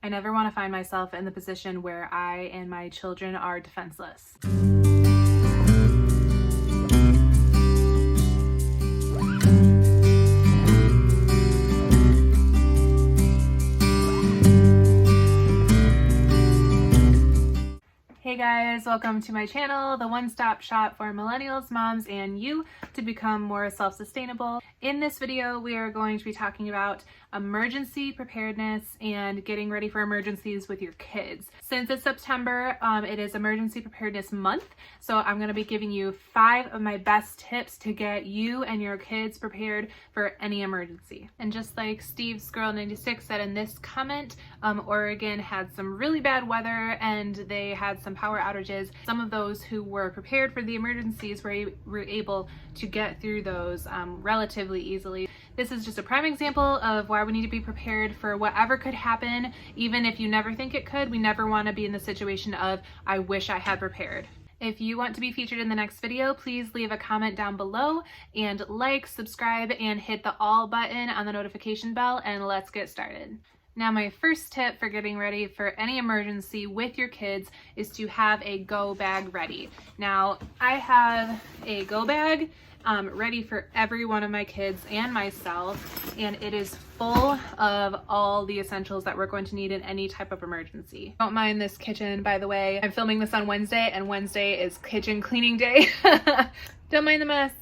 I never want to find myself in the position where I and my children are defenseless. Hey guys, welcome to my channel, the one-stop shop for millennials, moms, and you to become more self-sustainable. In this video, we are going to be talking about emergency preparedness and getting ready for emergencies with your kids. Since it's September, it is Emergency Preparedness Month, so I'm going to be giving you 5 of my best tips to get you and your kids prepared for any emergency. And just like Steve Squirrel 96 said in this comment, Oregon had some really bad weather and they had some power outages. Some of those who were prepared for the emergencies were able to get through those relatively easily. This is just a prime example of why we need to be prepared for whatever could happen. Even if you never think it could, we never want to be in the situation of, I wish I had prepared. If you want to be featured in the next video, please leave a comment down below and like, subscribe, and hit the all button on the notification bell, and let's get started. Now, my first tip for getting ready for any emergency with your kids is to have a go bag ready. Now, I have a go bag ready for every one of my kids and myself, and it is full of all the essentials that we're going to need in any type of emergency. Don't mind this kitchen, by the way. I'm filming this on Wednesday, and Wednesday is kitchen cleaning day. Don't mind the mess.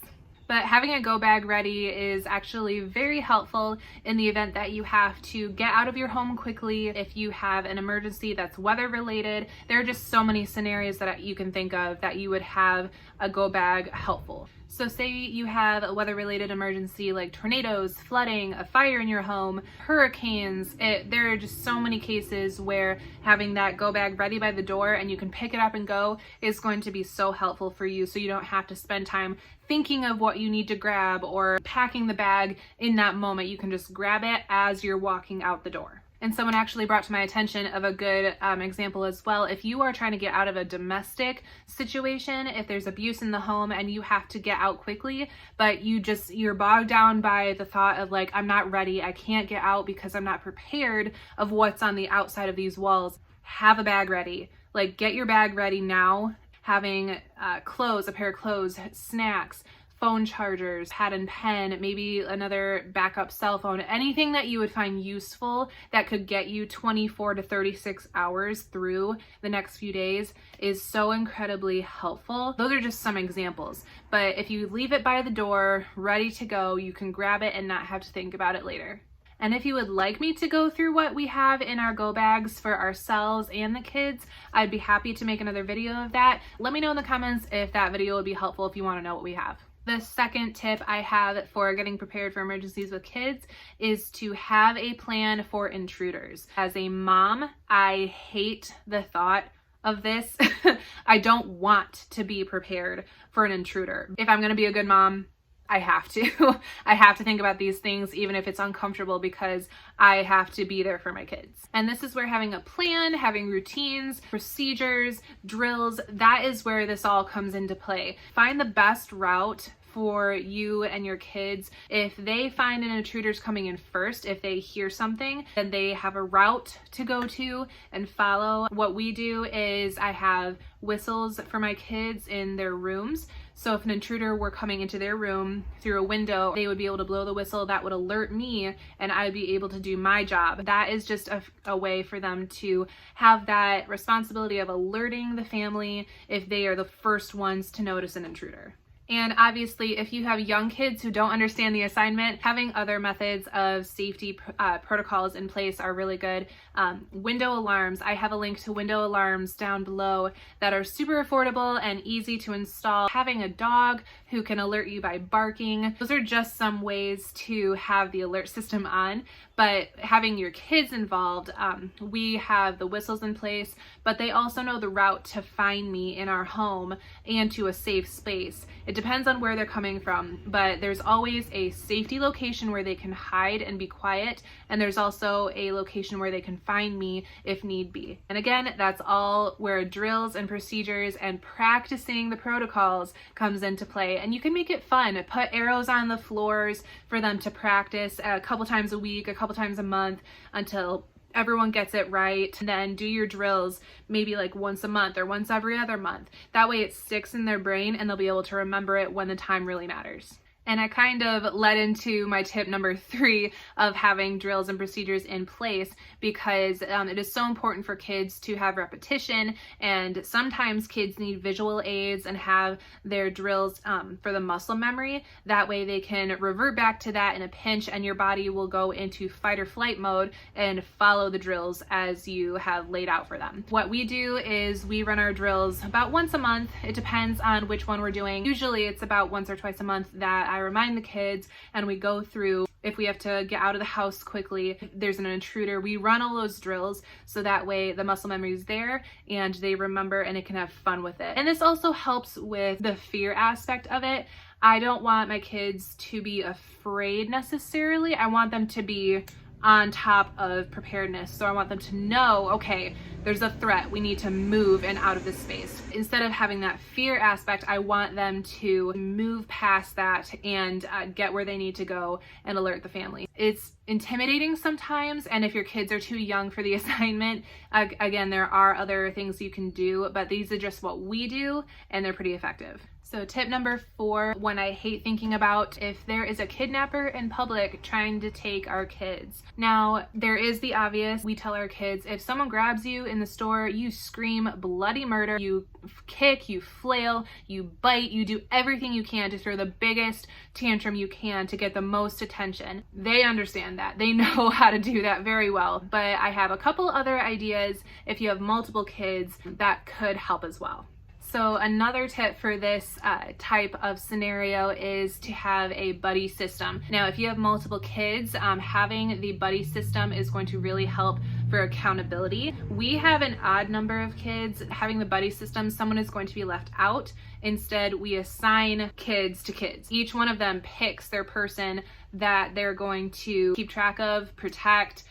But having a go bag ready is actually very helpful in the event that you have to get out of your home quickly. If you have an emergency that's weather related, there are just so many scenarios that you can think of that you would have a go bag helpful. So say you have a weather related emergency like tornadoes, flooding, a fire in your home, hurricanes. There are just so many cases where having that go bag ready by the door and you can pick it up and go is going to be so helpful for you, so you don't have to spend time thinking of what you need to grab or packing the bag in that moment. You can just grab it as you're walking out the door. And someone actually brought to my attention of a good example as well. If you are trying to get out of a domestic situation, if there's abuse in the home and you have to get out quickly, but you're bogged down by the thought of like, I'm not ready, I can't get out because I'm not prepared of what's on the outside of these walls, have a bag ready. Like, get your bag ready now. Having clothes, a pair of clothes, snacks, phone chargers, pad and pen, maybe another backup cell phone, anything that you would find useful that could get you 24 to 36 hours through the next few days is so incredibly helpful. Those are just some examples, but if you leave it by the door, ready to go, you can grab it and not have to think about it later. And if you would like me to go through what we have in our go bags for ourselves and the kids, I'd be happy to make another video of that. Let me know in the comments if that video would be helpful if you want to know what we have. The second tip I have for getting prepared for emergencies with kids is to have a plan for intruders. As a mom, I hate the thought of this. I don't want to be prepared for an intruder. If I'm going to be a good mom, I have to. I have to think about these things even if it's uncomfortable, because I have to be there for my kids. And this is where having a plan, having routines, procedures, drills, that is where this all comes into play. Find the best route for you and your kids. If they find an intruder's coming in first, if they hear something, then they have a route to go to and follow. What we do is I have whistles for my kids in their rooms. So if an intruder were coming into their room through a window, they would be able to blow the whistle. That would alert me and I'd be able to do my job. That is just a way for them to have that responsibility of alerting the family if they are the first ones to notice an intruder. And obviously, if you have young kids who don't understand the assignment, having other methods of safety protocols in place are really good. Window alarms. I have a link to window alarms down below that are super affordable and easy to install. Having a dog who can alert you by barking. Those are just some ways to have the alert system on. But having your kids involved, we have the whistles in place, but they also know the route to find me in our home and to a safe space. It depends on where they're coming from, but there's always a safety location where they can hide and be quiet, and there's also a location where they can find me if need be. And again, that's all where drills and procedures and practicing the protocols comes into play. And you can make it fun. Put arrows on the floors for them to practice a couple times a week, a couple times a month, until everyone gets it right. And then do your drills maybe like once a month or once every other month. That way it sticks in their brain and they'll be able to remember it when the time really matters. And I kind of led into my tip number 3 of having drills and procedures in place, because it is so important for kids to have repetition, and sometimes kids need visual aids and have their drills for the muscle memory. That way they can revert back to that in a pinch, and your body will go into fight or flight mode and follow the drills as you have laid out for them. What we do is we run our drills about once a month. It depends on which one we're doing. Usually it's about once or twice a month that I remind the kids, and we go through, if we have to get out of the house quickly, if there's an intruder, we run all those drills so that way the muscle memory is there and they remember and it can have fun with it. And this also helps with the fear aspect of it. I don't want my kids to be afraid necessarily. I want them to be on top of preparedness. So I want them to know, okay, there's a threat, we need to move and out of this space. Instead of having that fear aspect, I want them to move past that and get where they need to go and alert the family. It's intimidating sometimes, and if your kids are too young for the assignment, again, there are other things you can do, but these are just what we do and they're pretty effective. So tip number 4, one I hate thinking about: if there is a kidnapper in public trying to take our kids. Now, there is the obvious. We tell our kids, if someone grabs you in the store, you scream bloody murder, you kick, you flail, you bite, you do everything you can to throw the biggest tantrum you can to get the most attention. They understand that. They know how to do that very well. But I have a couple other ideas if you have multiple kids that could help as well. So another tip for this type of scenario is to have a buddy system. Now, if you have multiple kids, having the buddy system is going to really help for accountability. We have an odd number of kids. Having the buddy system, someone is going to be left out. Instead, we assign kids to kids. Each one of them picks their person that they're going to keep track of, protect,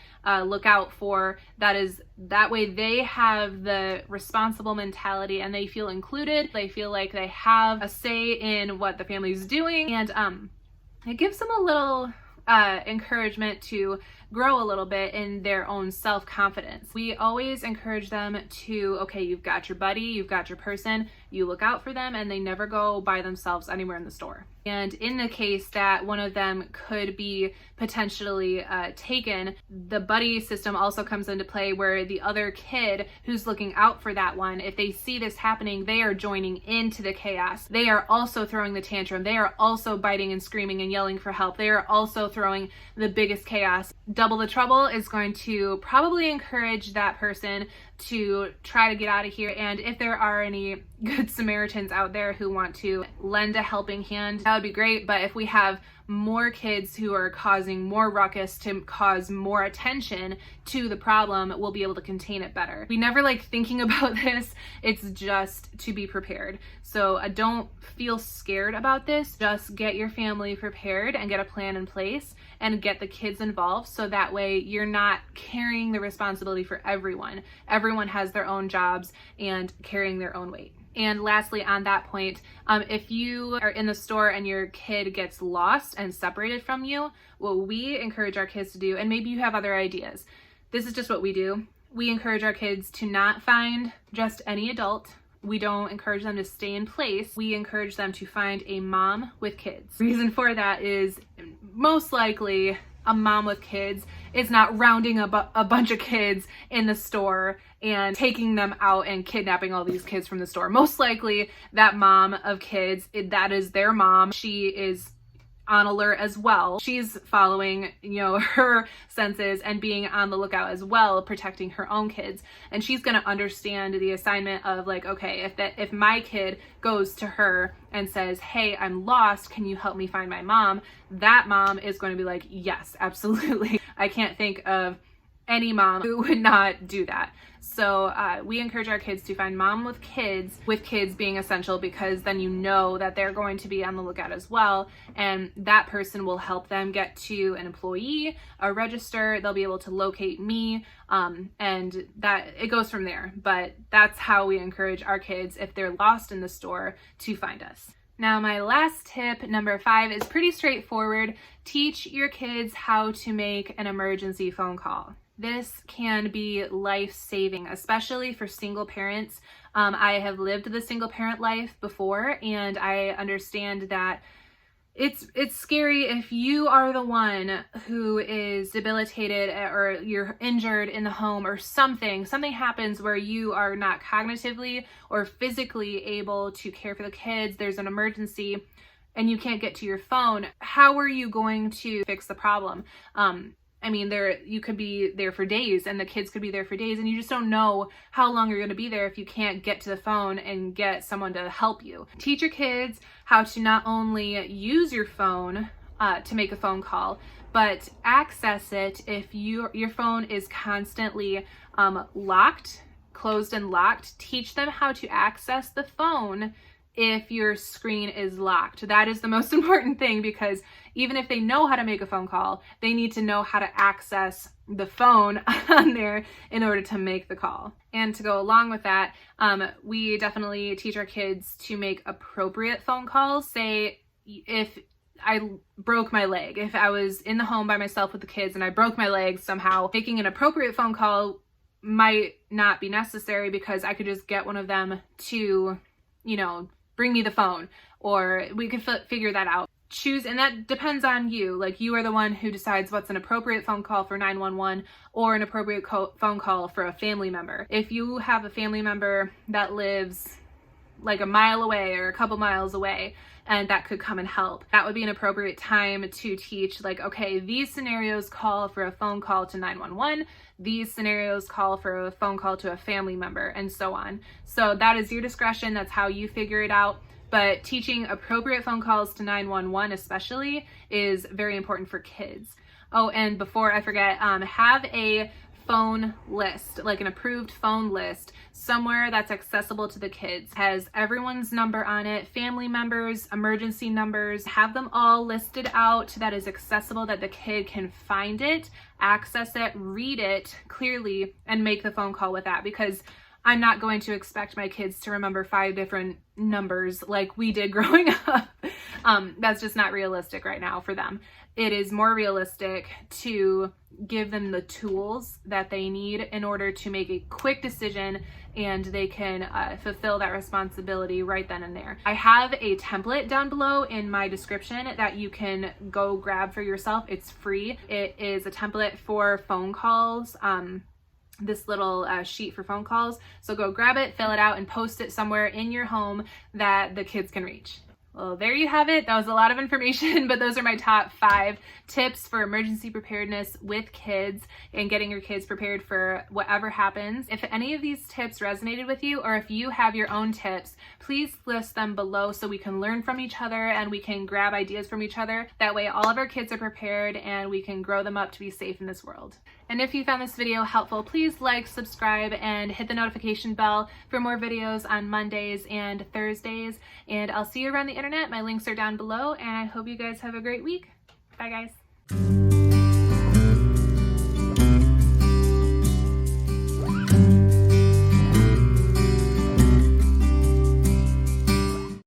look out for. That way they have the responsible mentality and they feel included. They feel like they have a say in what the family's doing, and it gives them a little encouragement to grow a little bit in their own self-confidence. We always encourage them to, okay, you've got your buddy, you've got your person, you look out for them, and they never go by themselves anywhere in the store. And in the case that one of them could be potentially taken, the buddy system also comes into play, where the other kid who's looking out for that one, if they see this happening, they are joining into the chaos. They are also throwing the tantrum. They are also biting and screaming and yelling for help. They are also throwing the biggest chaos. Double the trouble is going to probably encourage that person to try to get out of here. And if there are any good Samaritans out there who want to lend a helping hand, that would be great. But if we have more kids who are causing more ruckus to cause more attention to the problem, we'll be able to contain it better. We never like thinking about this. It's just to be prepared. So don't feel scared about this. Just get your family prepared and get a plan in place and get the kids involved, so that way you're not carrying the responsibility for everyone. Everyone has their own jobs and carrying their own weight. And lastly, on that point, if you are in the store and your kid gets lost and separated from you, what we encourage our kids to do, and maybe you have other ideas, this is just what we do. We encourage our kids to not find just any adult. We don't encourage them to stay in place. We encourage them to find a mom with kids. Reason for that is most likely a mom with kids is not rounding a bunch of kids in the store and taking them out and kidnapping all these kids from the store. Most likely that mom of kids, that is their mom. She is on alert as well. She's following, her senses and being on the lookout as well, protecting her own kids. And she's going to understand the assignment of like, okay, if my kid goes to her and says, hey, I'm lost, can you help me find my mom? That mom is going to be like, yes, absolutely. I can't think of any mom who would not do that. So we encourage our kids to find mom with kids being essential, because then you know that they're going to be on the lookout as well, and that person will help them get to an employee, a register. They'll be able to locate me, and that it goes from there. But that's how we encourage our kids, if they're lost in the store, to find us. Now, my last tip, number 5, is pretty straightforward. Teach your kids how to make an emergency phone call. This can be life-saving, especially for single parents. I have lived the single parent life before, and I understand that it's scary if you are the one who is debilitated or you're injured in the home or something happens where you are not cognitively or physically able to care for the kids. There's an emergency and you can't get to your phone. How are you going to fix the problem? I mean, you could be there for days and the kids could be there for days, and you just don't know how long you're going to be there if you can't get to the phone and get someone to help you. Teach your kids how to not only use your phone to make a phone call, but access it if your phone is constantly closed and locked. Teach them how to access the phone if your screen is locked. That is the most important thing, because even if they know how to make a phone call, they need to know how to access the phone on there in order to make the call. And to go along with that, we definitely teach our kids to make appropriate phone calls. Say if I broke my leg, if I was in the home by myself with the kids and I broke my leg somehow, making an appropriate phone call might not be necessary, because I could just get one of them to, bring me the phone, or we could figure that out. Choose, and that depends on you. Like, you are the one who decides what's an appropriate phone call for 911 or an appropriate phone call for a family member. If you have a family member that lives like a mile away or a couple miles away and that could come and help, that would be an appropriate time to teach, like, okay, these scenarios call for a phone call to 911, these scenarios call for a phone call to a family member, and so on. So that is your discretion. That's how you figure it out. But teaching appropriate phone calls to 911 especially is very important for kids. Oh, and before I forget, have a phone list, like an approved phone list, somewhere that's accessible to the kids. Has everyone's number on it, family members, emergency numbers. Have them all listed out that is accessible, that the kid can find it, access it, read it clearly, and make the phone call with that. Because I'm not going to expect my kids to remember 5 different numbers like we did growing up. That's just not realistic right now for them. It is more realistic to give them the tools that they need in order to make a quick decision, and they can fulfill that responsibility right then and there. I have a template down below in my description that you can go grab for yourself. It's free. It is a template for phone calls. This little sheet for phone calls. So go grab it, fill it out, and post it somewhere in your home that the kids can reach. Well, there you have it. That was a lot of information, but those are my top 5 tips for emergency preparedness with kids and getting your kids prepared for whatever happens. If any of these tips resonated with you, or if you have your own tips, please list them below so we can learn from each other and we can grab ideas from each other. That way all of our kids are prepared and we can grow them up to be safe in this world. And if you found this video helpful, please like, subscribe, and hit the notification bell for more videos on Mondays and Thursdays. And I'll see you around the internet. My links are down below, and I hope you guys have a great week. Bye, guys.